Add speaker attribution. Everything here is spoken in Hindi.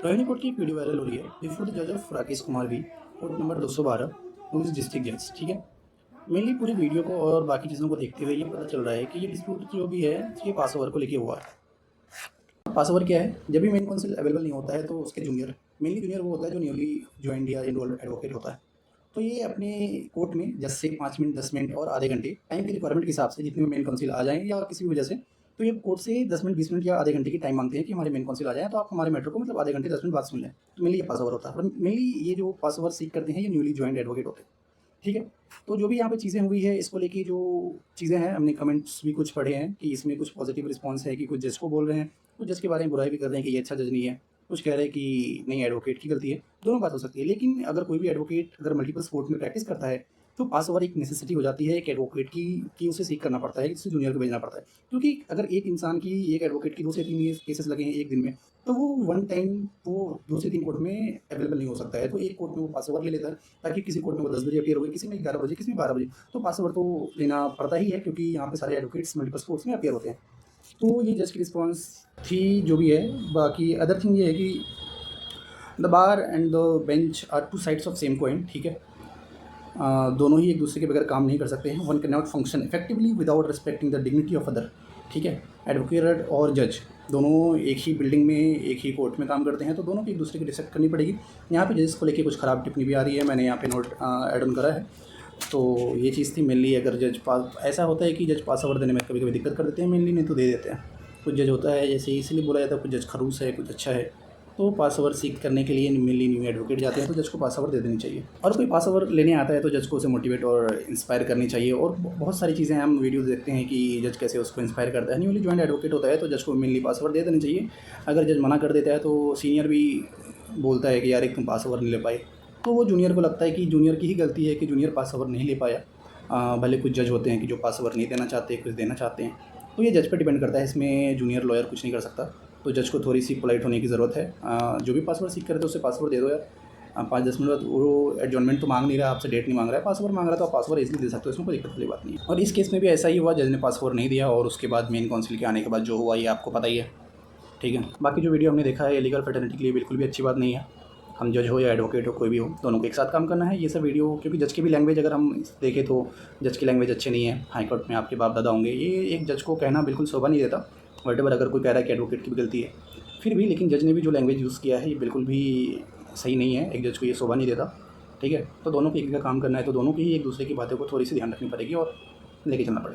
Speaker 1: रोहिणी कोर्ट की एक वीडियो वायरल हो रही है बिफोर द जज of Rakesh Kumar V court number 212 police district जज। ठीक है, मेनली पूरी वीडियो को और बाकी चीज़ों को देखते हुए ये पता चल रहा है कि ये डिस्प्यूट जो भी है ये पास ओवर को लेके हुआ है। पास ओवर क्या है? जब भी मेन काउंसिल अवेलेबल नहीं होता है तो उसके जूनियर, मेनली जूनियर वो होता है जो न्यूली ज्वाइंड या इनरोल्ड एडवोकेट होता है, तो ये अपने कोर्ट में जज से 5 मिनट 10 मिनट और आधे घंटे टाइम की रिक्वायरमेंट के हिसाब से जितने मेन काउंसिल आ जाएँ या किसी भी वजह से, तो ये कोर्ट से 10 मिनट 20 मिनट या आधे घंटे की टाइम मांगते हैं कि हमारे मेन काउंसिल आ जाए तो आप हमारे मैटर को मतलब आधे घंटे 10 मिनट बाद सुन लें। तो मेनली ये पास ओवर होता है, और मेनली ये जो पास ओवर सीक करते हैं ये न्यूली ज्वाइंड एडवोकेट होते हैं। ठीक है, तो जो भी यहाँ पे चीज़ें हुई है इसको लेके जो चीज़ें हैं हमने कमेंट्स भी कुछ पढ़े हैं कि इसमें कुछ पॉजिटिव रिस्पॉन्स है कि कुछ जज को बोल रहे हैं, कुछ जज के बारे में बुराई भी कर रहे हैं कि ये अच्छा जज नहीं है, कुछ कह रहे हैं कि नहीं एडवोकेट की गलती है। दोनों बात हो सकती है, लेकिन अगर कोई भी एडवोकेट अगर मल्टीपल स्पोर्ट में प्रैक्टिस करता है तो पास ओवर एक नेसेसिटी हो जाती है एक एडवोकेट की कि उसे सीख करना पड़ता है, उसे जूनियर को भेजना पड़ता है। क्योंकि अगर एक इंसान की एक एडवोकेट की 2 से 3 केसेस लगे हैं एक दिन में, तो वो वन टाइम वो 2 से 3 कोर्ट में अवेलेबल नहीं हो सकता है। तो एक कोर्ट में वो पास ओवर ले लेता है ताकि किसी कोर्ट में वो 10 बजे अपीयर हो, किसी में 11 बजे, किसी में 12 बजे, तो पास ओवर तो लेना पड़ता ही है क्योंकि यहाँ पे सारे एडवोकेट्स मल्टीपल स्पोर्ट्स में अपीयर होते हैं। तो ये जज की रिस्पॉन्स थी जो भी है। बाकी अदर थिंग ये है कि the bar and the bench are two sides of same coin. ठीक है, दोनों ही एक दूसरे के बगैर काम नहीं कर सकते हैं। One can not function effectively without respecting the dignity of other. ठीक है, एडवोकेट और जज दोनों एक ही बिल्डिंग में एक ही कोर्ट में काम करते हैं, तो दोनों की एक दूसरे की रिस्पेक्ट करनी पड़ेगी। यहाँ पे जजेस को लेके कुछ ख़राब टिप्पणी भी आ रही है, मैंने यहाँ पे नोट ऐड ऑन करा है। तो ये चीज़ थी मेनली। अगर जज पास ऐसा होता है कि जज पास ओवर देने में कभी कभी दिक्कत कर देते हैं, मेनली नहीं तो दे देते हैं। कुछ जज होता है जैसे इसलिए बोला जाता है कुछ जज खरूस है कुछ अच्छा है, तो पास ओवर सीख करने के लिए मेनली न्यू एडवोकेट जाते हैं तो जज को पास ओवर दे देनी चाहिए। और कोई पास ओवर लेने आता है तो जज को उसे मोटिवेट और इंस्पायर करनी चाहिए। और बहुत सारी चीज़ें हम वीडियोस देखते हैं कि जज कैसे उसको इंस्पायर करता है। न्यूली ज्वाइंट एडवोकेट होता है तो जज को मेनली पास ओवर दे देनी चाहिए। अगर जज मना कर देता है तो सीनियर भी बोलता है कि यार एक तुम पास ओवर नहीं ले पाए, तो वो जूनियर को लगता है कि जूनियर की ही गलती है कि जूनियर पास ओवर नहीं ले पाया। भले कुछ जज होते हैं कि जो पास ओवर नहीं देना चाहते, कुछ देना चाहते हैं, तो ये जज पर डिपेंड करता है। इसमें जूनियर लॉयर कुछ नहीं कर सकता, तो जज को थोड़ी सी पोलाइट होने की ज़रूरत है। जो भी पासवर्ड सीख करते हैं उससे पासवर्ड दे दो यार। 5-10 मिनट बाद वो एडजॉर्नमेंट तो मांग नहीं रहा, आपसे डेट नहीं मांग रहा है, पासवर्ड मांग रहा है तो आप पासवर्ड इजीली दे सकते हो, इसमें कोई दिक्कत वाली बात नहीं है। और इस केस में भी ऐसा ही हुआ, जज ने पासवर्ड नहीं दिया और उसके बाद मेन काउंसिल के आने के बाद जो हुआ ये आपको पता ही है। ठीक है, बाकी जो वीडियो हमने देखा है लीगल फैटर्निटी के लिए बिल्कुल भी अच्छी बात नहीं है। हम जज हो या एडवोकेट हो कोई भी हो, दोनों को एक साथ काम करना है। ये सब वीडियो क्योंकि जज की भी लैंग्वेज अगर हम देखें तो जज की लैंग्वेज अच्छी नहीं है। हाई कोर्ट में आपके बाप दादा होंगे, ये एक जज को कहना बिल्कुल शोभा नहीं देता। वटेवर अगर कोई कह रहा है कि एडवोकेट की भी गलती है फिर भी, लेकिन जज ने भी जो लैंग्वेज यूज़ किया है ये बिल्कुल भी सही नहीं है, एक जज को ये शोभा नहीं देता। ठीक है, तो दोनों को एक जगह काम करना है तो दोनों की ही एक दूसरे की बातों को थोड़ी सी ध्यान रखनी पड़ेगी और लेके चलना पड़ेगा।